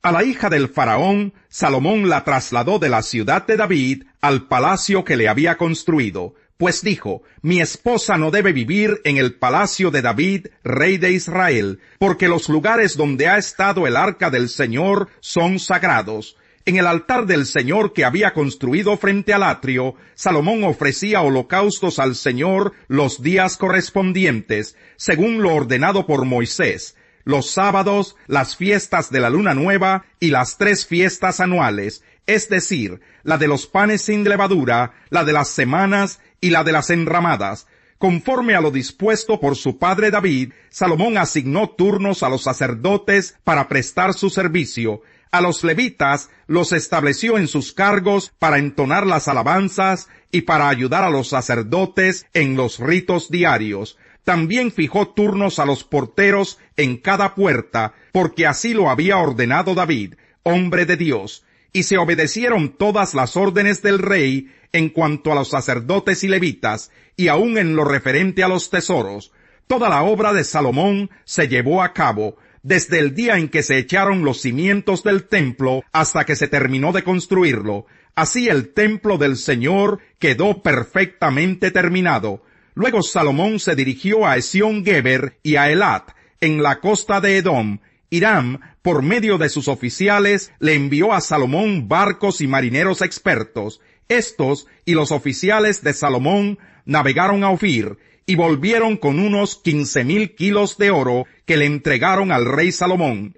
A la hija del faraón, Salomón la trasladó de la ciudad de David al palacio que le había construido, pues dijo: mi esposa no debe vivir en el palacio de David, rey de Israel, porque los lugares donde ha estado el arca del Señor son sagrados. En el altar del Señor que había construido frente al atrio, Salomón ofrecía holocaustos al Señor los días correspondientes, según lo ordenado por Moisés, los sábados, las fiestas de la luna nueva y las 3 fiestas anuales, es decir, la de los panes sin levadura, la de las semanas y la de las enramadas. Conforme a lo dispuesto por su padre David, Salomón asignó turnos a los sacerdotes para prestar su servicio. A los levitas los estableció en sus cargos para entonar las alabanzas y para ayudar a los sacerdotes en los ritos diarios. También fijó turnos a los porteros en cada puerta, porque así lo había ordenado David, hombre de Dios. Y se obedecieron todas las órdenes del rey en cuanto a los sacerdotes y levitas, y aun en lo referente a los tesoros. Toda la obra de Salomón se llevó a cabo, desde el día en que se echaron los cimientos del templo hasta que se terminó de construirlo. Así el templo del Señor quedó perfectamente terminado. Luego Salomón se dirigió a Esión-Geber y a Elat, en la costa de Edom. Hiram, por medio de sus oficiales, le envió a Salomón barcos y marineros expertos. Estos y los oficiales de Salomón navegaron a Ofir y volvieron con unos 15,000 kilos de oro que le entregaron al rey Salomón.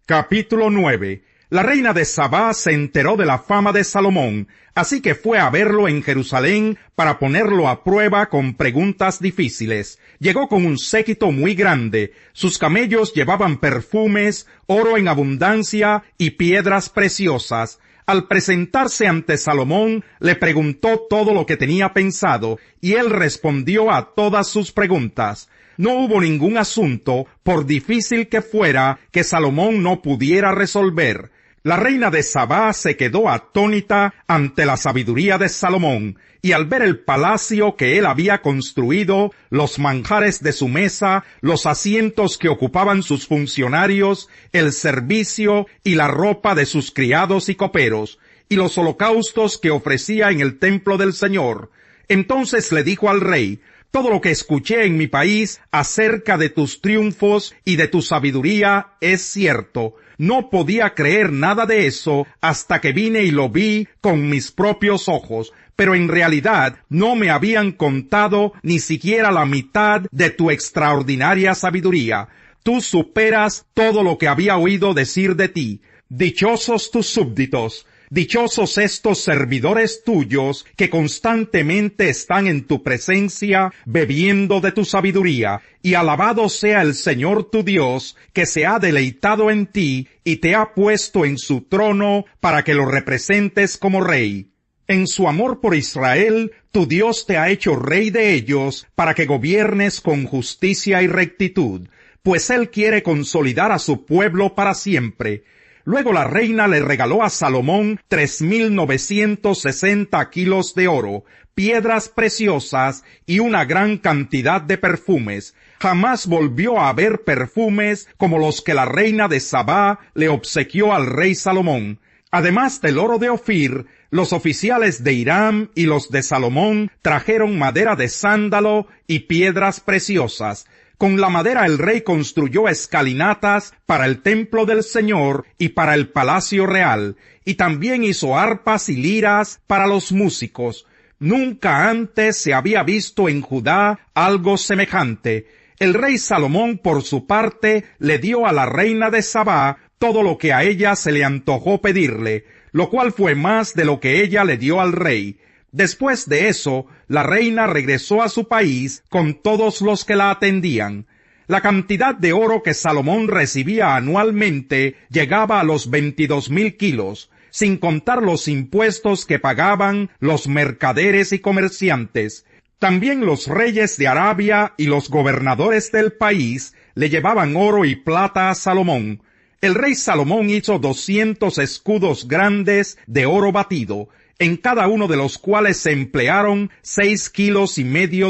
Capítulo 9. La reina de Sabá se enteró de la fama de Salomón, así que fue a verlo en Jerusalén para ponerlo a prueba con preguntas difíciles. Llegó con un séquito muy grande. Sus camellos llevaban perfumes, oro en abundancia y piedras preciosas. Al presentarse ante Salomón, le preguntó todo lo que tenía pensado, y él respondió a todas sus preguntas. No hubo ningún asunto, por difícil que fuera, que Salomón no pudiera resolver. La reina de Sabá se quedó atónita ante la sabiduría de Salomón, y al ver el palacio que él había construido, los manjares de su mesa, los asientos que ocupaban sus funcionarios, el servicio y la ropa de sus criados y coperos, y los holocaustos que ofrecía en el templo del Señor. Entonces le dijo al rey: todo lo que escuché en mi país acerca de tus triunfos y de tu sabiduría es cierto. No podía creer nada de eso hasta que vine y lo vi con mis propios ojos, pero en realidad no me habían contado ni siquiera la mitad de tu extraordinaria sabiduría. Tú superas todo lo que había oído decir de ti. Dichosos tus súbditos. Dichosos estos servidores tuyos que constantemente están en tu presencia bebiendo de tu sabiduría, y alabado sea el Señor tu Dios, que se ha deleitado en ti y te ha puesto en su trono para que lo representes como rey. En su amor por Israel, tu Dios te ha hecho rey de ellos para que gobiernes con justicia y rectitud, pues Él quiere consolidar a su pueblo para siempre. Luego la reina le regaló a Salomón 3,960 kilos de oro, piedras preciosas y una gran cantidad de perfumes. Jamás volvió a haber perfumes como los que la reina de Sabá le obsequió al rey Salomón. Además del oro de Ofir, los oficiales de Hiram y los de Salomón trajeron madera de sándalo y piedras preciosas. Con la madera el rey construyó escalinatas para el templo del Señor y para el palacio real, y también hizo arpas y liras para los músicos. Nunca antes se había visto en Judá algo semejante. El rey Salomón, por su parte, le dio a la reina de Sabá todo lo que a ella se le antojó pedirle, lo cual fue más de lo que ella le dio al rey. Después de eso, la reina regresó a su país con todos los que la atendían. La cantidad de oro que Salomón recibía anualmente llegaba a los 22,000 kilos, sin contar los impuestos que pagaban los mercaderes y comerciantes. También los reyes de Arabia y los gobernadores del país le llevaban oro y plata a Salomón. El rey Salomón hizo 200 escudos grandes de oro batido, en cada uno de los cuales se emplearon 6,5 kilos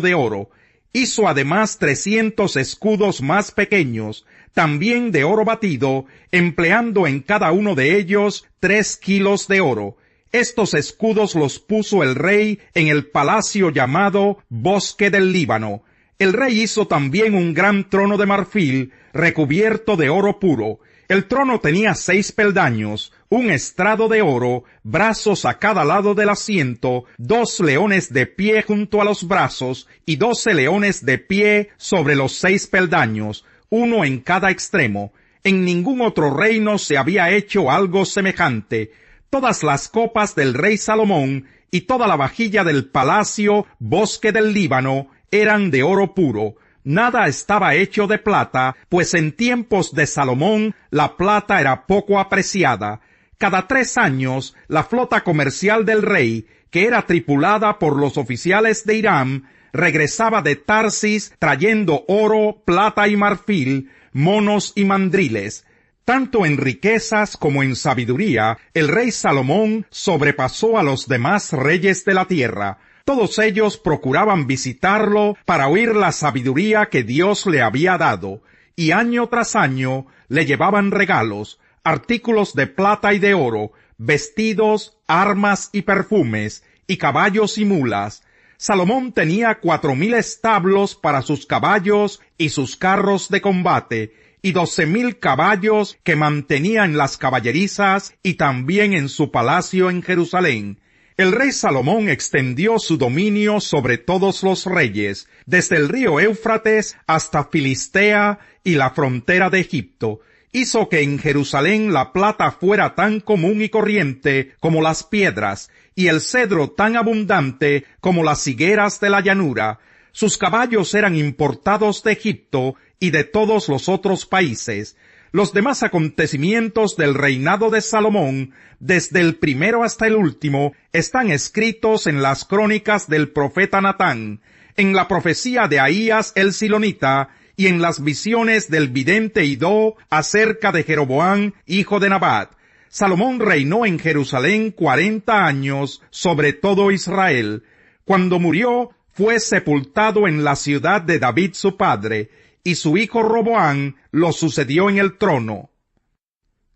de oro. Hizo además 300 escudos más pequeños, también de oro batido, empleando en cada uno de ellos 3 kilos de oro. Estos escudos los puso el rey en el palacio llamado Bosque del Líbano. El rey hizo también un gran trono de marfil, recubierto de oro puro. El trono tenía 6 peldaños, un estrado de oro, brazos a cada lado del asiento, 2 leones de pie junto a los brazos, y 12 leones de pie sobre los 6 peldaños, uno en cada extremo. En ningún otro reino se había hecho algo semejante. Todas las copas del rey Salomón y toda la vajilla del palacio Bosque del Líbano eran de oro puro. Nada estaba hecho de plata, pues en tiempos de Salomón la plata era poco apreciada. Cada 3 años, la flota comercial del rey, que era tripulada por los oficiales de Hiram, regresaba de Tarsis trayendo oro, plata y marfil, monos y mandriles. Tanto en riquezas como en sabiduría, el rey Salomón sobrepasó a los demás reyes de la tierra. Todos ellos procuraban visitarlo para oír la sabiduría que Dios le había dado, y año tras año le llevaban regalos, artículos de plata y de oro, vestidos, armas y perfumes, y caballos y mulas. Salomón tenía 4,000 establos para sus caballos y sus carros de combate, y 12,000 caballos que mantenía en las caballerizas y también en su palacio en Jerusalén. El rey Salomón extendió su dominio sobre todos los reyes, desde el río Éufrates hasta Filistea y la frontera de Egipto. Hizo que en Jerusalén la plata fuera tan común y corriente como las piedras, y el cedro tan abundante como las higueras de la llanura. Sus caballos eran importados de Egipto y de todos los otros países. Los demás acontecimientos del reinado de Salomón, desde el primero hasta el último, están escritos en las crónicas del profeta Natán, en la profecía de Ahías el Silonita, y en las visiones del vidente Idó acerca de Jeroboam, hijo de Nabat. Salomón reinó en Jerusalén 40 años sobre todo Israel. Cuando murió, fue sepultado en la ciudad de David su padre, y su hijo Roboam lo sucedió en el trono.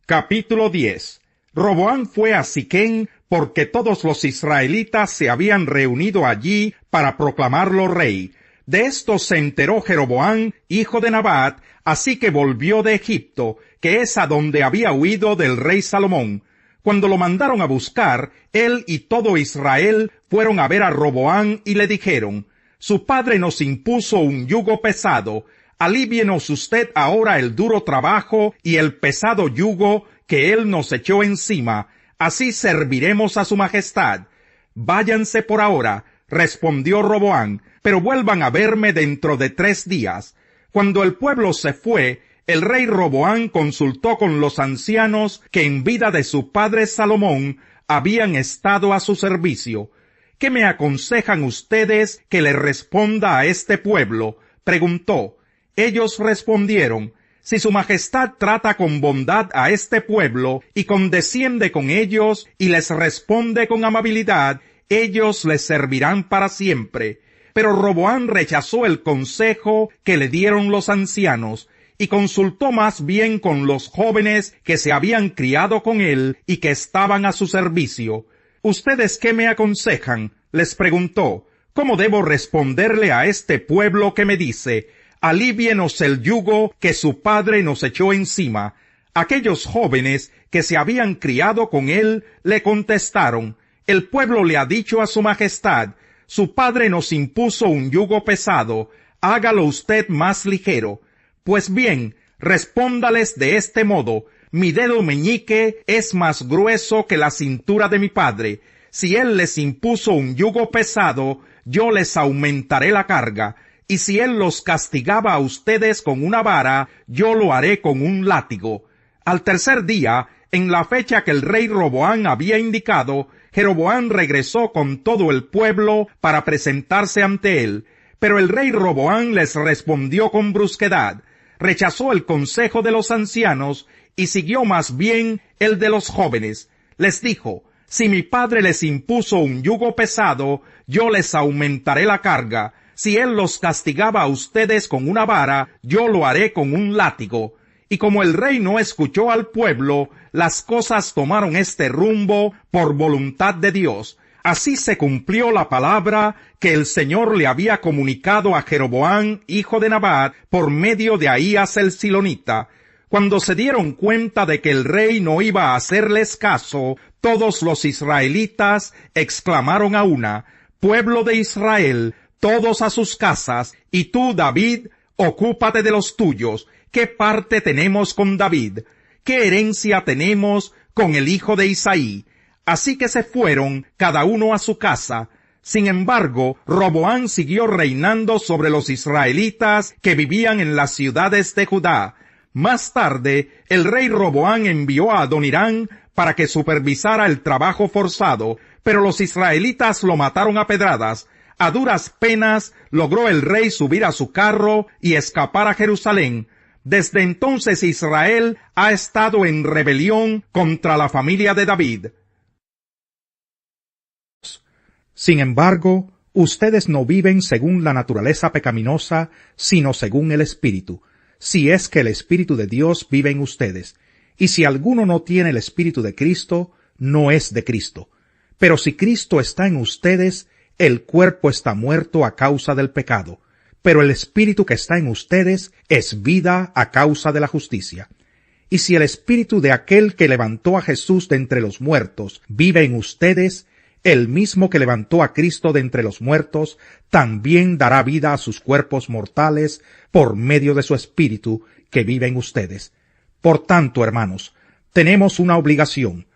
Capítulo 10. Roboam fue a Siquem porque todos los israelitas se habían reunido allí para proclamarlo rey. De esto se enteró Jeroboam, hijo de Nabat, así que volvió de Egipto, que es a donde había huido del rey Salomón. Cuando lo mandaron a buscar, él y todo Israel fueron a ver a Roboam y le dijeron: «Su padre nos impuso un yugo pesado. Alívienos usted ahora el duro trabajo y el pesado yugo que él nos echó encima. Así serviremos a su majestad». «Váyanse por ahora», respondió Roboam, «pero vuelvan a verme dentro de 3 días». Cuando el pueblo se fue, el rey Roboam consultó con los ancianos que en vida de su padre Salomón habían estado a su servicio. «¿Qué me aconsejan ustedes que le responda a este pueblo?», preguntó. Ellos respondieron: «Si su majestad trata con bondad a este pueblo y condesciende con ellos y les responde con amabilidad, ellos les servirán para siempre». Pero Roboam rechazó el consejo que le dieron los ancianos y consultó más bien con los jóvenes que se habían criado con él y que estaban a su servicio. «¿Ustedes qué me aconsejan?», les preguntó. «¿Cómo debo responderle a este pueblo que me dice: alívienos el yugo que su padre nos echó encima?» Aquellos jóvenes que se habían criado con él le contestaron: «El pueblo le ha dicho a su majestad: su padre nos impuso un yugo pesado, hágalo usted más ligero». Pues bien, respóndales de este modo: «Mi dedo meñique es más grueso que la cintura de mi padre. Si él les impuso un yugo pesado, yo les aumentaré la carga. Y si él los castigaba a ustedes con una vara, yo lo haré con un látigo». Al tercer día, en la fecha que el rey Roboam había indicado, Jeroboam regresó con todo el pueblo para presentarse ante él. Pero el rey Roboam les respondió con brusquedad. Rechazó el consejo de los ancianos y siguió más bien el de los jóvenes. Les dijo: «Si mi padre les impuso un yugo pesado, yo les aumentaré la carga. Si él los castigaba a ustedes con una vara, yo lo haré con un látigo». Y como el rey no escuchó al pueblo, las cosas tomaron este rumbo por voluntad de Dios. Así se cumplió la palabra que el Señor le había comunicado a Jeroboam, hijo de Nabat, por medio de Ahías el Silonita. Cuando se dieron cuenta de que el rey no iba a hacerles caso, todos los israelitas exclamaron a una: «Pueblo de Israel, todos a sus casas, y tú, David, ocúpate de los tuyos. ¿Qué parte tenemos con David? ¿Qué herencia tenemos con el hijo de Isaí?» Así que se fueron cada uno a su casa. Sin embargo, Roboam siguió reinando sobre los israelitas que vivían en las ciudades de Judá. Más tarde, el rey Roboam envió a Adonirán para que supervisara el trabajo forzado, pero los israelitas lo mataron a pedradas. A duras penas logró el rey subir a su carro y escapar a Jerusalén. Desde entonces Israel ha estado en rebelión contra la familia de David. Sin embargo, ustedes no viven según la naturaleza pecaminosa, sino según el Espíritu, si es que el Espíritu de Dios vive en ustedes. Y si alguno no tiene el Espíritu de Cristo, no es de Cristo. Pero si Cristo está en ustedes, el cuerpo está muerto a causa del pecado, pero el Espíritu que está en ustedes es vida a causa de la justicia. Y si el Espíritu de aquel que levantó a Jesús de entre los muertos vive en ustedes, el mismo que levantó a Cristo de entre los muertos también dará vida a sus cuerpos mortales por medio de su Espíritu que vive en ustedes. Por tanto, hermanos, tenemos una obligación,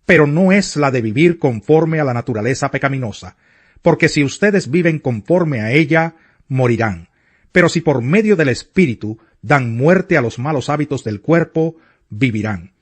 pero no es la de vivir conforme a la naturaleza pecaminosa, porque si ustedes viven conforme a ella, morirán. Pero si por medio del Espíritu dan muerte a los malos hábitos del cuerpo, vivirán.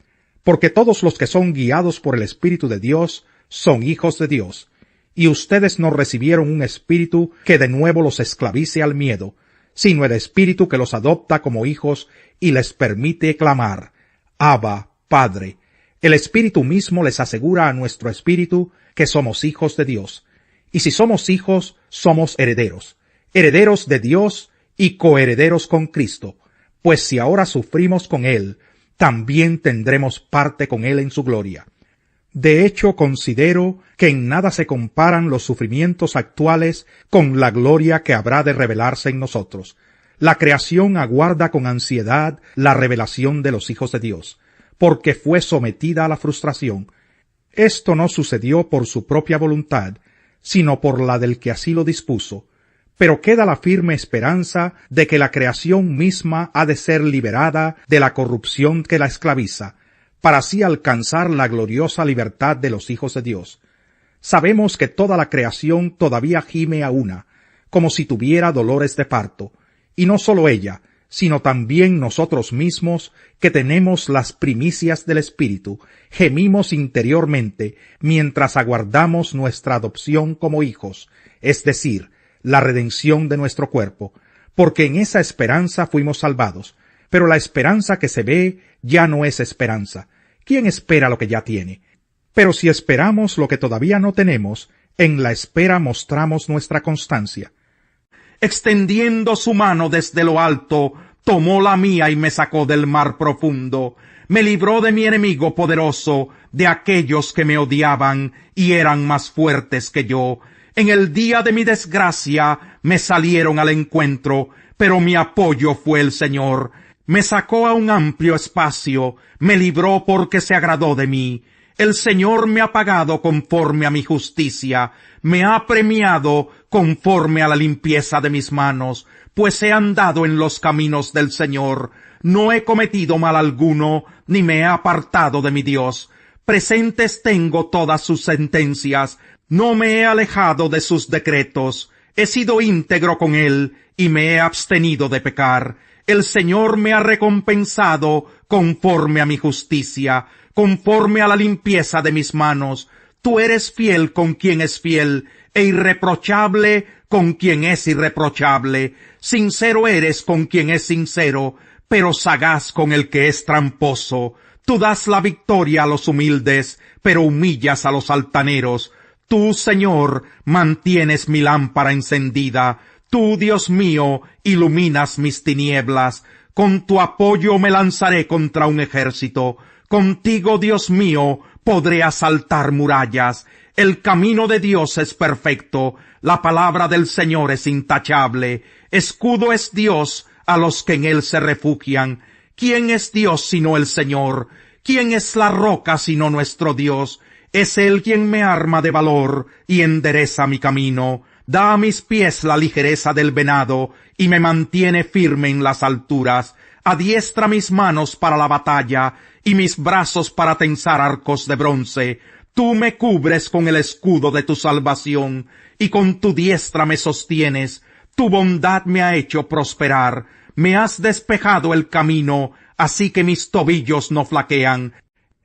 Porque todos los que son guiados por el Espíritu de Dios son hijos de Dios. Y ustedes no recibieron un espíritu que de nuevo los esclavice al miedo, sino el Espíritu que los adopta como hijos y les permite clamar: Abba, Padre. El Espíritu mismo les asegura a nuestro espíritu que somos hijos de Dios. Y si somos hijos, somos herederos, herederos de Dios y coherederos con Cristo, pues si ahora sufrimos con Él, también tendremos parte con Él en su gloria. De hecho, considero que en nada se comparan los sufrimientos actuales con la gloria que habrá de revelarse en nosotros. La creación aguarda con ansiedad la revelación de los hijos de Dios, porque fue sometida a la frustración. Esto no sucedió por su propia voluntad, sino por la del que así lo dispuso. Pero queda la firme esperanza de que la creación misma ha de ser liberada de la corrupción que la esclaviza, para así alcanzar la gloriosa libertad de los hijos de Dios. Sabemos que toda la creación todavía gime a una, como si tuviera dolores de parto, y no sólo ella, sino también nosotros mismos, que tenemos las primicias del Espíritu, gemimos interiormente mientras aguardamos nuestra adopción como hijos, es decir, la redención de nuestro cuerpo, porque en esa esperanza fuimos salvados. Pero la esperanza que se ve ya no es esperanza. ¿Quién espera lo que ya tiene? Pero si esperamos lo que todavía no tenemos, en la espera mostramos nuestra constancia. Extendiendo su mano desde lo alto, tomó la mía y me sacó del mar profundo. Me libró de mi enemigo poderoso, de aquellos que me odiaban y eran más fuertes que yo. En el día de mi desgracia me salieron al encuentro, pero mi apoyo fue el Señor. Me sacó a un amplio espacio, me libró porque se agradó de mí. El Señor me ha pagado conforme a mi justicia, me ha premiado conforme a la limpieza de mis manos, pues he andado en los caminos del Señor. No he cometido mal alguno, ni me he apartado de mi Dios. Presentes tengo todas sus sentencias, no me he alejado de sus decretos. He sido íntegro con él, y me he abstenido de pecar. El Señor me ha recompensado conforme a mi justicia, conforme a la limpieza de mis manos. Tú eres fiel con quien es fiel, e irreprochable con quien es irreprochable. Sincero eres con quien es sincero, pero sagaz con el que es tramposo. Tú das la victoria a los humildes, pero humillas a los altaneros. Tú, Señor, mantienes mi lámpara encendida. Tú, Dios mío, iluminas mis tinieblas. Con tu apoyo me lanzaré contra un ejército. Contigo, Dios mío, podré asaltar murallas. El camino de Dios es perfecto. La palabra del Señor es intachable. Escudo es Dios a los que en él se refugian. ¿Quién es Dios sino el Señor? ¿Quién es la roca sino nuestro Dios? Es él quien me arma de valor y endereza mi camino. Da a mis pies la ligereza del venado y me mantiene firme en las alturas. Adiestra mis manos para la batalla y mis brazos para tensar arcos de bronce. Tú me cubres con el escudo de tu salvación y con tu diestra me sostienes. Tu bondad me ha hecho prosperar. Me has despejado el camino, así que mis tobillos no flaquean.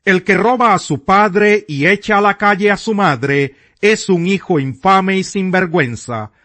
El que roba a su padre y echa a la calle a su madre es un hijo infame y sinvergüenza.